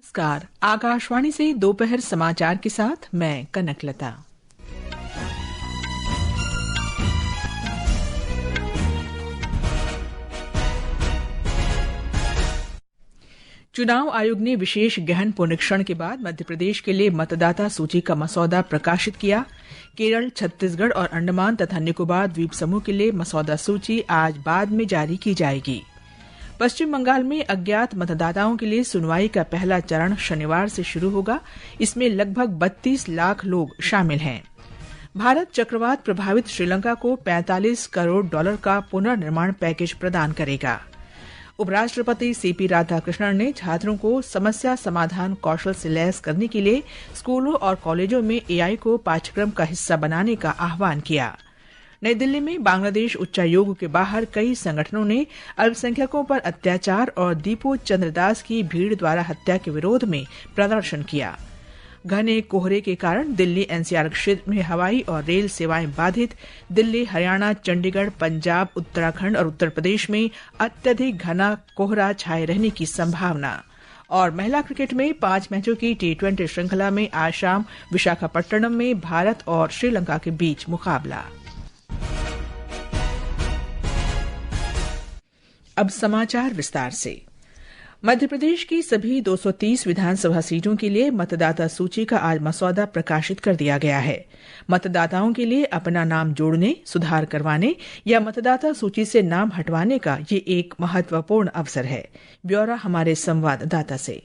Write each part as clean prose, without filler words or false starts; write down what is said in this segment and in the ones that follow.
नमस्कार। आकाशवाणी से दोपहर समाचार के साथ मैं कनकलता। चुनाव आयोग ने विशेष गहन पुनरीक्षण के बाद मध्य प्रदेश के लिए मतदाता सूची का मसौदा प्रकाशित किया। केरल, छत्तीसगढ़ और अंडमान तथा निकोबार द्वीप समूह के लिए मसौदा सूची आज बाद में जारी की जाएगी। पश्चिम बंगाल में अज्ञात मतदाताओं के लिए सुनवाई का पहला चरण शनिवार से शुरू होगा। इसमें लगभग 32 लाख लोग शामिल हैं। भारत चक्रवात प्रभावित श्रीलंका को $45 करोड़ का पुनर्निर्माण पैकेज प्रदान करेगा। उपराष्ट्रपति सीपी राधाकृष्णन ने छात्रों को समस्या समाधान कौशल से लैस करने के लिए स्कूलों और कॉलेजों में एआई को पाठ्यक्रम का हिस्सा बनाने का आह्वान किया। नई दिल्ली में बांग्लादेश उच्चायोग के बाहर कई संगठनों ने अल्पसंख्यकों पर अत्याचार और दीपू चंद्रदास की भीड़ द्वारा हत्या के विरोध में प्रदर्शन किया। घने कोहरे के कारण दिल्ली एनसीआर क्षेत्र में हवाई और रेल सेवाएं बाधित। दिल्ली, हरियाणा, चंडीगढ़, पंजाब, उत्तराखंड और उत्तर प्रदेश में अत्यधिक घना कोहरा छाए रहने की संभावना। और महिला क्रिकेट में 5 मैचों की T20 श्रृंखला में आज शाम विशाखापट्टनम में भारत और श्रीलंका के बीच मुकाबला। अब समाचार विस्तार से। मध्य प्रदेश की सभी 230 विधानसभा सीटों के लिए मतदाता सूची का आज मसौदा प्रकाशित कर दिया गया है। मतदाताओं के लिए अपना नाम जोड़ने, सुधार करवाने या मतदाता सूची से नाम हटवाने का ये एक महत्वपूर्ण अवसर है। ब्यौरा हमारे संवाददाता से।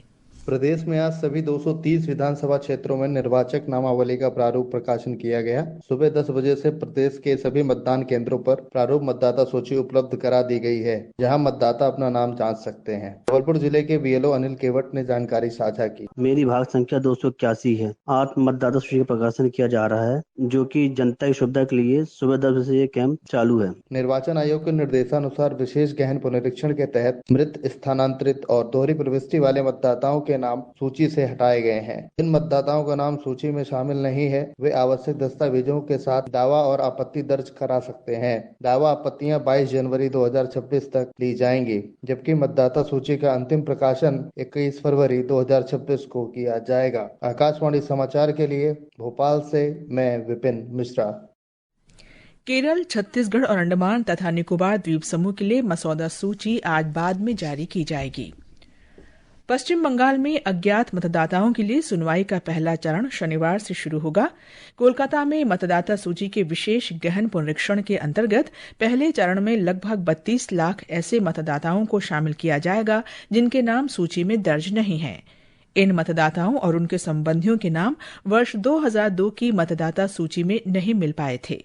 प्रदेश में आज सभी 230 विधानसभा क्षेत्रों में निर्वाचक नामावली का प्रारूप प्रकाशन किया गया। सुबह 10 बजे से प्रदेश के सभी मतदान केंद्रों पर प्रारूप मतदाता सूची उपलब्ध करा दी गई है, जहां मतदाता अपना नाम जांच सकते हैं। जबलपुर जिले के बीएलओ अनिल केवट ने जानकारी साझा की। मेरी भाग संख्या 281 है। आज मतदाता सूची का प्रकाशन किया जा रहा है, जो कि जनता की सुविधा के लिए सुबह 10 बजे से ये कैंप चालू है। निर्वाचन आयोग के निर्देशानुसार विशेष गहन पुनरीक्षण के तहत मृत, स्थानांतरित और दोहरी प्रविष्टि वाले मतदाताओं के नाम सूची से हटाए गए हैं। जिन मतदाताओं का नाम सूची में शामिल नहीं है, वे आवश्यक दस्तावेजों के साथ दावा और आपत्ति दर्ज करा सकते हैं। दावा आपत्तियां 22 जनवरी 2026 तक ली जाएंगी, जबकि मतदाता सूची का अंतिम प्रकाशन 21 फरवरी 2026 को किया जाएगा। आकाशवाणी समाचार के लिए भोपाल से मैं विपिन मिश्रा। केरल, छत्तीसगढ़ और अंडमान तथा निकोबार द्वीप समूह के लिए मसौदा सूची आज बाद में जारी की जाएगी। पश्चिम बंगाल में अज्ञात मतदाताओं के लिए सुनवाई का पहला चरण शनिवार से शुरू होगा। कोलकाता में मतदाता सूची के विशेष गहन पुनरीक्षण के अंतर्गत पहले चरण में लगभग 32 लाख ऐसे मतदाताओं को शामिल किया जाएगा जिनके नाम सूची में दर्ज नहीं हैं। इन मतदाताओं और उनके संबंधियों के नाम वर्ष 2002 की मतदाता सूची में नहीं मिल पाए थे।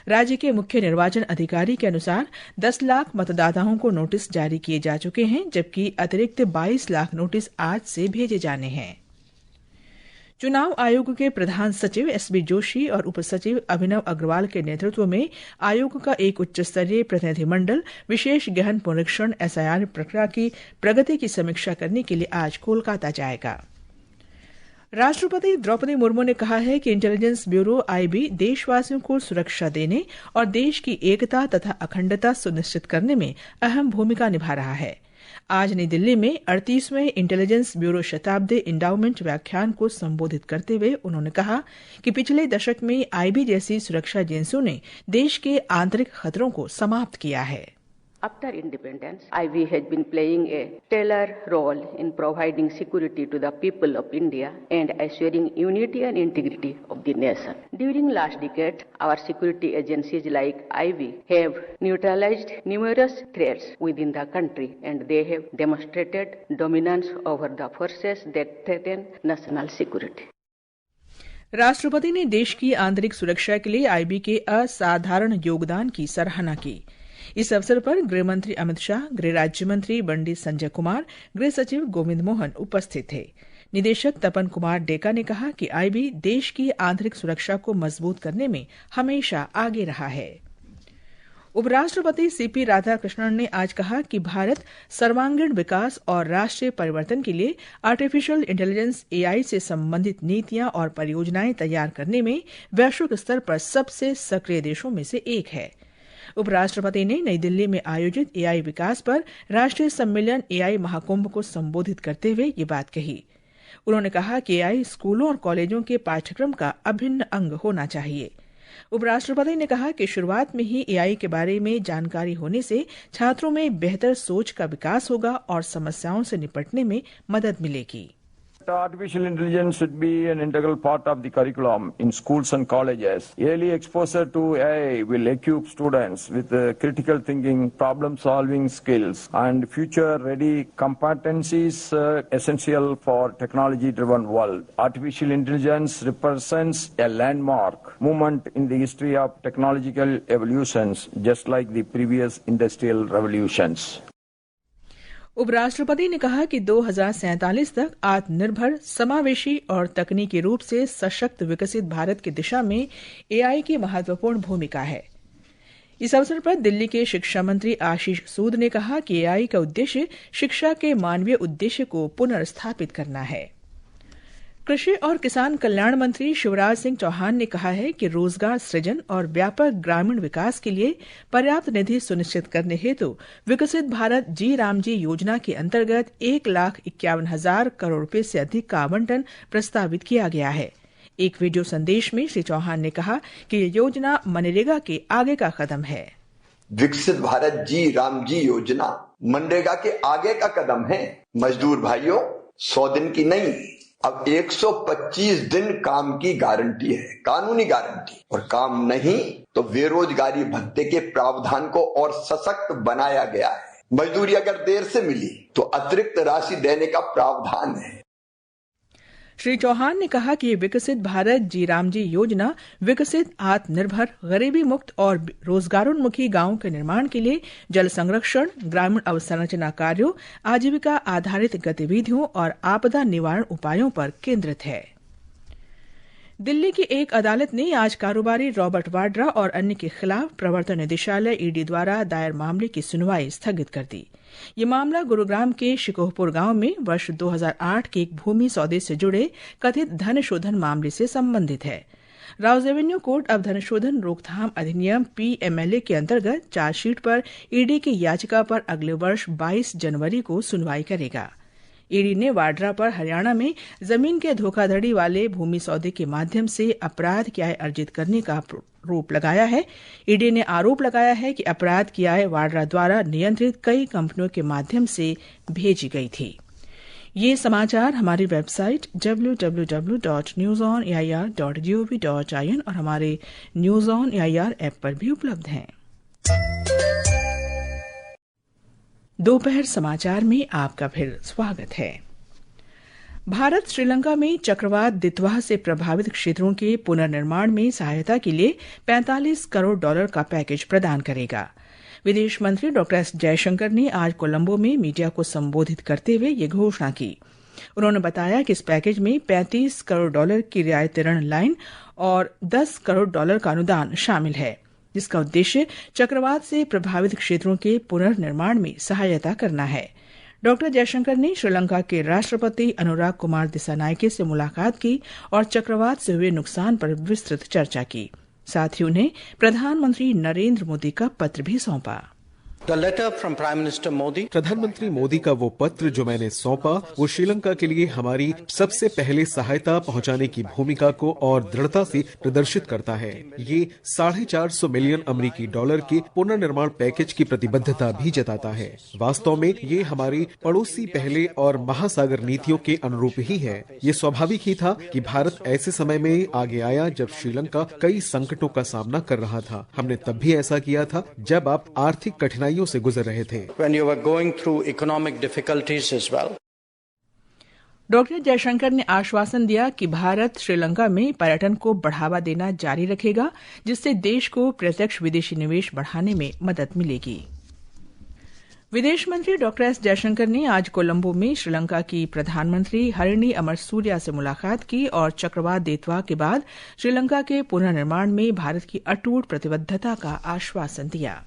राज्य के मुख्य निर्वाचन अधिकारी के अनुसार 10 लाख मतदाताओं को नोटिस जारी किए जा चुके हैं, जबकि अतिरिक्त 22 लाख नोटिस आज से भेजे जाने हैं। चुनाव आयोग के प्रधान सचिव एसबी जोशी और उप सचिव अभिनव अग्रवाल के नेतृत्व में आयोग का एक उच्च स्तरीय प्रतिनिधिमंडल विशेष गहन पुनरीक्षण एसआईआर प्रक्रिया की प्रगति की समीक्षा करने के लिए आज कोलकाता जाएगा। राष्ट्रपति द्रौपदी मुर्मू ने कहा है कि इंटेलिजेंस ब्यूरो आईबी देशवासियों को सुरक्षा देने और देश की एकता तथा अखंडता सुनिश्चित करने में अहम भूमिका निभा रहा है। आज नई दिल्ली में 38वें इंटेलिजेंस ब्यूरो शताब्दी इंडाउमेंट व्याख्यान को संबोधित करते हुए उन्होंने कहा कि पिछले दशक में आईबी जैसी सुरक्षा एजेंसियों ने देश के आंतरिक खतरों को समाप्त किया है। After independence, IB has been playing a stellar role in providing security to the people of India and assuring unity and integrity of the nation. During last decade, our security agencies like IB have neutralized numerous threats within the country, and they have demonstrated dominance over the forces that threaten national security. राष्ट्रपति ने देश की आंतरिक सुरक्षा के लिए IB के असाधारण योगदान की सराहना की। इस अवसर पर गृहमंत्री अमित शाह, गृह राज्य मंत्री बंडी संजय कुमार, गृह सचिव गोविंद मोहन उपस्थित थे। निदेशक तपन कुमार डेका ने कहा कि आईबी देश की आंतरिक सुरक्षा को मजबूत करने में हमेशा आगे रहा है। उपराष्ट्रपति सीपी राधाकृष्णन ने आज कहा कि भारत सर्वांगीण विकास और राष्ट्रीय परिवर्तन के लिए आर्टिफिशियल इंटेलिजेंस एआई से संबंधित नीतियां और परियोजनाएं तैयार करने में वैश्विक स्तर पर सबसे सक्रिय देशों में से एक है। उपराष्ट्रपति ने नई दिल्ली में आयोजित एआई विकास पर राष्ट्रीय सम्मेलन एआई महाकुंभ को संबोधित करते हुए ये बात कही। उन्होंने कहा कि एआई स्कूलों और कॉलेजों के पाठ्यक्रम का अभिन्न अंग होना चाहिए। उपराष्ट्रपति ने कहा कि शुरुआत में ही एआई के बारे में जानकारी होने से छात्रों में बेहतर सोच का विकास होगा और समस्याओं से निपटने में मदद मिलेगी। Artificial intelligence should be an integral part of the curriculum in schools and colleges. Early exposure to AI will equip students with critical thinking, problem-solving skills, and future-ready competencies essential for technology-driven world. Artificial intelligence represents a landmark moment in the history of technological evolutions, just like the previous industrial revolutions. उपराष्ट्रपति ने कहा कि 2047 तक आत्मनिर्भर, समावेशी और तकनीकी रूप से सशक्त विकसित भारत की दिशा में एआई की महत्वपूर्ण भूमिका है। इस अवसर पर दिल्ली के शिक्षा मंत्री आशीष सूद ने कहा कि एआई का उद्देश्य शिक्षा के मानवीय उद्देश्य को पुनर्स्थापित करना है। कृषि और किसान कल्याण मंत्री शिवराज सिंह चौहान ने कहा है कि रोजगार सृजन और व्यापक ग्रामीण विकास के लिए पर्याप्त निधि सुनिश्चित करने हेतु विकसित भारत जी रामजी योजना के अंतर्गत 1,51,000 करोड़ रुपए से अधिक का आवंटन प्रस्तावित किया गया है। एक वीडियो संदेश में श्री चौहान ने कहा कि यह योजना मनरेगा के आगे का कदम है। विकसित भारत जी रामजी योजना मनरेगा के आगे का कदम है। मजदूर भाइयों, 100 दिन की नहीं, अब 125 दिन काम की गारंटी है, कानूनी गारंटी। और काम नहीं तो बेरोजगारी भत्ते के प्रावधान को और सशक्त बनाया गया है। मजदूरी अगर देर से मिली तो अतिरिक्त राशि देने का प्रावधान है। श्री चौहान ने कहा कि विकसित भारत जी रामजी योजना विकसित, आत्मनिर्भर, गरीबी मुक्त और रोजगारोन्मुखी गांवों के निर्माण के लिए जल संरक्षण, ग्रामीण अवसंरचना कार्यों, आजीविका आधारित गतिविधियों और आपदा निवारण उपायों पर केंद्रित है। दिल्ली की एक अदालत ने आज कारोबारी रॉबर्ट वाड्रा और अन्य के खिलाफ प्रवर्तन निदेशालय ईडी द्वारा दायर मामले की सुनवाई स्थगित कर दी। ये मामला गुरुग्राम के शिकोहपुर गांव में वर्ष 2008 के एक भूमि सौदे से जुड़े कथित धन शोधन मामले से संबंधित है। राउज रेवेन्यू कोर्ट अब धन शोधन रोकथाम अधिनियम पीएमएलए के अंतर्गत चार्जशीट पर ईडी की याचिका पर अगले वर्ष 22 जनवरी को सुनवाई करेगा। ईडी ने वाड्रा पर हरियाणा में जमीन के धोखाधड़ी वाले भूमि सौदे के माध्यम से अपराध की आय अर्जित करने का आरोप लगाया है। ईडी ने आरोप लगाया है कि अपराध की आय वाड्रा द्वारा नियंत्रित कई कंपनियों के माध्यम से भेजी गई थी। ये समाचार हमारी वेबसाइट www.newsonair.gov.in और हमारे न्यूज ऑन एआईआर ऐप पर भी उपलब्ध हैं। दोपहर समाचार में आपका फिर स्वागत है। भारत श्रीलंका में चक्रवात दितवाह से प्रभावित क्षेत्रों के पुनर्निर्माण में सहायता के लिए $45 करोड़ का पैकेज प्रदान करेगा। विदेश मंत्री डॉ एस जयशंकर ने आज कोलंबो में मीडिया को संबोधित करते हुए ये घोषणा की। उन्होंने बताया कि इस पैकेज में $35 करोड़ की रियायती ऋण लाइन और $10 करोड़ का अनुदान शामिल है, जिसका उद्देश्य चक्रवात से प्रभावित क्षेत्रों के पुनर्निर्माण में सहायता करना है। डॉ जयशंकर ने श्रीलंका के राष्ट्रपति अनुराग कुमार दिसानायके से मुलाकात की और चक्रवात से हुए नुकसान पर विस्तृत चर्चा की। साथ ही उन्हें प्रधानमंत्री नरेंद्र मोदी का पत्र भी सौंपा। प्रधानमंत्री मोदी का वो पत्र जो मैंने सौंपा, वो श्रीलंका के लिए हमारी सबसे पहले सहायता पहुंचाने की भूमिका को और दृढ़ता से प्रदर्शित करता है। ये $450 मिलियन अमेरिकी डॉलर के पुनर्निर्माण पैकेज की प्रतिबद्धता भी जताता है। वास्तव में ये हमारी पड़ोसी पहले और महासागर नीतियों के अनुरूप ही है। ये स्वाभाविक ही था कि भारत ऐसे समय में आगे आया जब श्रीलंका कई संकटों का सामना कर रहा था। हमने तब भी ऐसा किया था जब आप आर्थिक कठिनाइयों से गुजर रहे थे। डॉक्टर जयशंकर ने आश्वासन दिया कि भारत श्रीलंका में पर्यटन को बढ़ावा देना जारी रखेगा, जिससे देश को प्रत्यक्ष विदेशी निवेश बढ़ाने में मदद मिलेगी। विदेश मंत्री डॉ एस जयशंकर ने आज कोलंबो में श्रीलंका की प्रधानमंत्री हरिणी अमरसूरिया से मुलाकात की और चक्रवात दितवाह के बाद श्रीलंका के पुनर्निर्माण में भारत की अटूट प्रतिबद्धता का आश्वासन दिया।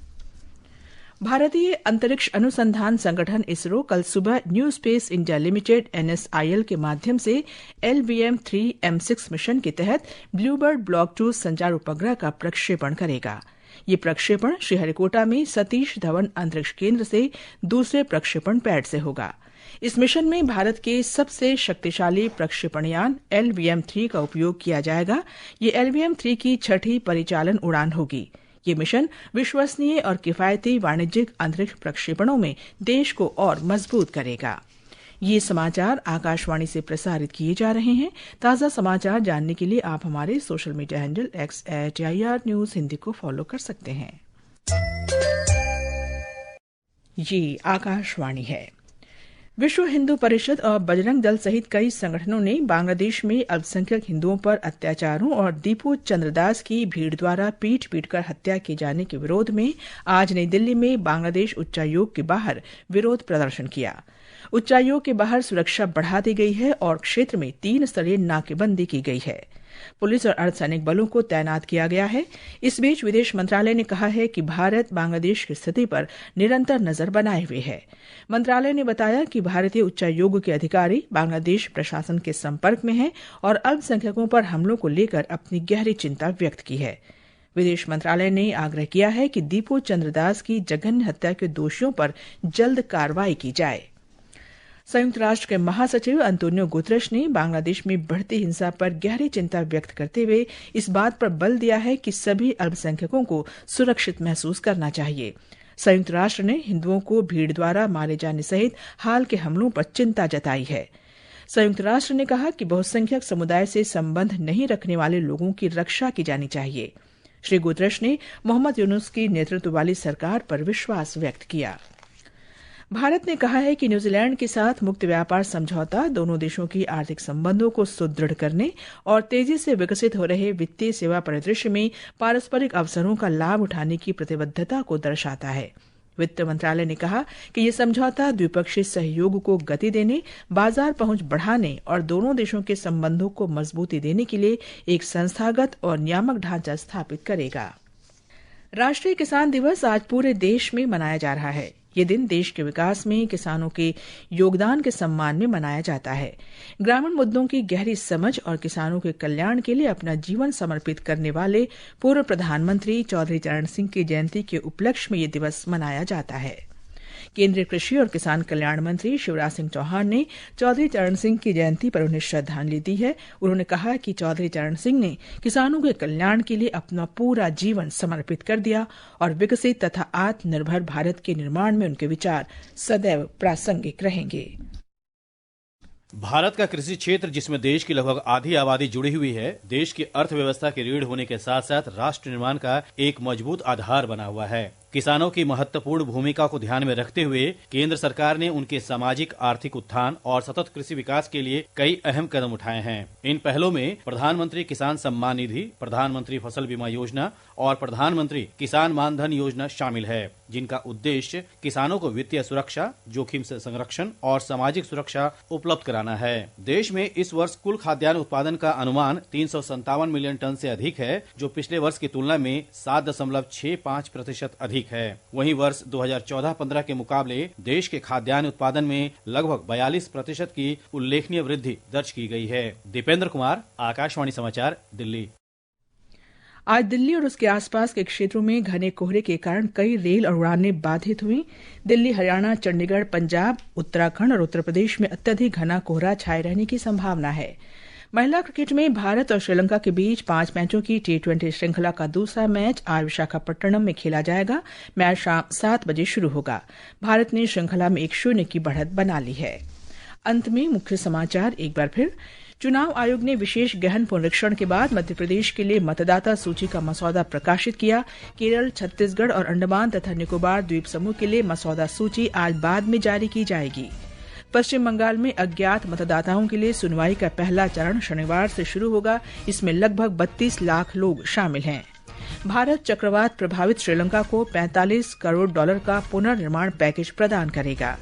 भारतीय अंतरिक्ष अनुसंधान संगठन इसरो कल सुबह new space India limited NSIL के माध्यम से LVM-3M6 मिशन के तहत ब्लूबर्ड ब्लॉक 2 संचार उपग्रह का प्रक्षेपण करेगा। ये प्रक्षेपण श्रीहरिकोटा में सतीश धवन अंतरिक्ष केंद्र से दूसरे प्रक्षेपण पैड से होगा। इस मिशन में भारत के सबसे शक्तिशाली प्रक्षेपण यान LVM-3 का उपयोग किया जाएगा। ये LVM-3 की छठी परिचालन उड़ान होगी। ये मिशन विश्वसनीय और किफायती वाणिज्यिक अंतरिक्ष प्रक्षेपणों में देश को और मजबूत करेगा। ये समाचार आकाशवाणी से प्रसारित किए जा रहे हैं। ताज़ा समाचार जानने के लिए आप हमारे social media handle X@IR News Hindi को फॉलो कर सकते हैं। ये आकाशवाणी है। विश्व हिंदू परिषद और बजरंग दल सहित कई संगठनों ने बांग्लादेश में अल्पसंख्यक हिंदुओं पर अत्याचारों और दीपू चंद्रदास की भीड़ द्वारा पीट कर हत्या किए जाने के विरोध में आज नई दिल्ली में बांग्लादेश उच्चायोग के बाहर विरोध प्रदर्शन किया। उच्चायोग के बाहर सुरक्षा बढ़ा दी गई है और क्षेत्र में 3 स्तरीय नाकेबंदी की गई है। पुलिस और अर्धसैनिक बलों को तैनात किया गया है। इस बीच विदेश मंत्रालय ने कहा है कि भारत बांग्लादेश की स्थिति पर निरंतर नजर बनाए हुए है। मंत्रालय ने बताया कि भारतीय उच्चायोग के अधिकारी बांग्लादेश प्रशासन के संपर्क में हैं और अल्पसंख्यकों पर हमलों को लेकर अपनी गहरी चिंता व्यक्त की है। विदेश मंत्रालय ने आग्रह किया है कि दीपू चंद्रदास की जघन्य हत्या के दोषियों पर जल्द कार्रवाई की जाए। संयुक्त राष्ट्र के महासचिव अंतोनियो गुतरश ने बांग्लादेश में बढ़ती हिंसा पर गहरी चिंता व्यक्त करते हुए इस बात पर बल दिया है कि सभी अल्पसंख्यकों को सुरक्षित महसूस करना चाहिए। संयुक्त राष्ट्र ने हिंदुओं को भीड़ द्वारा मारे जाने सहित हाल के हमलों पर चिंता जताई है। संयुक्त राष्ट्र ने कहा कि बहुसंख्यक समुदाय से संबंध नहीं रखने वाले लोगों की रक्षा की जानी चाहिए। श्री गुतरश ने मोहम्मद यूनुस की नेतृत्व वाली सरकार पर विश्वास व्यक्त किया। भारत ने कहा है कि न्यूजीलैंड के साथ मुक्त व्यापार समझौता दोनों देशों की आर्थिक संबंधों को सुदृढ़ करने और तेजी से विकसित हो रहे वित्तीय सेवा परिदृश्य में पारस्परिक अवसरों का लाभ उठाने की प्रतिबद्धता को दर्शाता है। वित्त मंत्रालय ने कहा कि यह समझौता द्विपक्षीय सहयोग को गति देने, बाजार पहुंच बढ़ाने और दोनों देशों के संबंधों को मजबूती देने के लिए एक संस्थागत और नियामक ढांचा स्थापित करेगा। राष्ट्रीय किसान दिवस आज पूरे देश में मनाया जा रहा है। ये दिन देश के विकास में किसानों के योगदान के सम्मान में मनाया जाता है। ग्रामीण मुद्दों की गहरी समझ और किसानों के कल्याण के लिए अपना जीवन समर्पित करने वाले पूर्व प्रधानमंत्री चौधरी चरण सिंह की जयंती के उपलक्ष्य में ये दिवस मनाया जाता है। केंद्रीय कृषि और किसान कल्याण मंत्री शिवराज सिंह चौहान ने चौधरी चरण सिंह की जयंती पर उन्हें श्रद्धांजलि दी है। उन्होंने कहा कि चौधरी चरण सिंह ने किसानों के कल्याण के लिए अपना पूरा जीवन समर्पित कर दिया और विकसित तथा आत्मनिर्भर भारत के निर्माण में उनके विचार सदैव प्रासंगिक रहेंगे। भारत का कृषि क्षेत्र, जिसमें देश की लगभग आधी आबादी जुड़ी हुई है, देश की अर्थव्यवस्था की रीढ़ होने के साथ साथ राष्ट्र निर्माण का एक मजबूत आधार बना हुआ है। किसानों की महत्वपूर्ण भूमिका को ध्यान में रखते हुए केंद्र सरकार ने उनके सामाजिक आर्थिक उत्थान और सतत कृषि विकास के लिए कई अहम कदम उठाए हैं। इन पहलों में प्रधानमंत्री किसान सम्मान निधि, प्रधानमंत्री फसल बीमा योजना और प्रधानमंत्री किसान मानधन योजना शामिल है, जिनका उद्देश्य किसानों को वित्तीय सुरक्षा, जोखिम से संरक्षण और सामाजिक सुरक्षा उपलब्ध कराना है। देश में इस वर्ष कुल खाद्यान्न उत्पादन का अनुमान 357 मिलियन टन से अधिक है, जो पिछले वर्ष की तुलना में 7.65% अधिक है। वहीं वर्ष 2014-15 के मुकाबले देश के खाद्यान्न उत्पादन में लगभग 42% की उल्लेखनीय वृद्धि दर्ज की गई है। दीपेंद्र कुमार, आकाशवाणी समाचार, दिल्ली। आज दिल्ली और उसके आसपास के क्षेत्रों में घने कोहरे के कारण कई रेल और उड़ानें बाधित हुई। दिल्ली, हरियाणा, चंडीगढ़, पंजाब, उत्तराखंड और उत्तर प्रदेश में अत्यधिक घना कोहरा छाये रहने की संभावना है। महिला क्रिकेट में भारत और श्रीलंका के बीच 5 मैचों की T20 श्रृंखला का दूसरा मैच आज विशाखापट्टनम में खेला जाएगा। मैच शाम 7 बजे शुरू होगा। भारत ने श्रृंखला में 1-0 की बढ़त बना ली है। अंत में मुख्य समाचार एक बार फिर। चुनाव आयोग ने विशेष गहन पुनरीक्षण के बाद मध्य प्रदेश के लिए मतदाता सूची का मसौदा प्रकाशित किया। केरल, छत्तीसगढ़ और अंडमान तथा निकोबार द्वीप समूह के लिए मसौदा सूची आज बाद में जारी की जाएगी। पश्चिम बंगाल में अज्ञात मतदाताओं के लिए सुनवाई का पहला चरण शनिवार से शुरू होगा। इसमें लगभग 32 लाख लोग शामिल हैं। भारत चक्रवात प्रभावित श्रीलंका को $45 करोड़ का पुनर्निर्माण पैकेज प्रदान करेगा।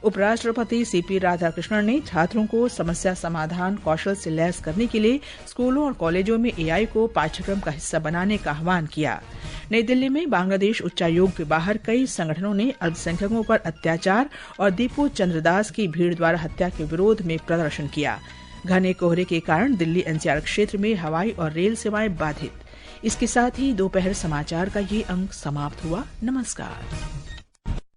उपराष्ट्रपति सीपी राधाकृष्णन ने छात्रों को समस्या समाधान कौशल से लैस करने के लिए स्कूलों और कॉलेजों में AI को पाठ्यक्रम का हिस्सा बनाने का आह्वान किया। नई दिल्ली में बांग्लादेश उच्चायोग के बाहर कई संगठनों ने अल्पसंख्यकों पर अत्याचार और दीपू चंद्रदास की भीड़ द्वारा हत्या के विरोध में प्रदर्शन किया। घने कोहरे के कारण दिल्ली NCR क्षेत्र में हवाई और रेल सेवाएं बाधित। इसके साथ ही दोपहर समाचार का ये अंक समाप्त हुआ। नमस्कार।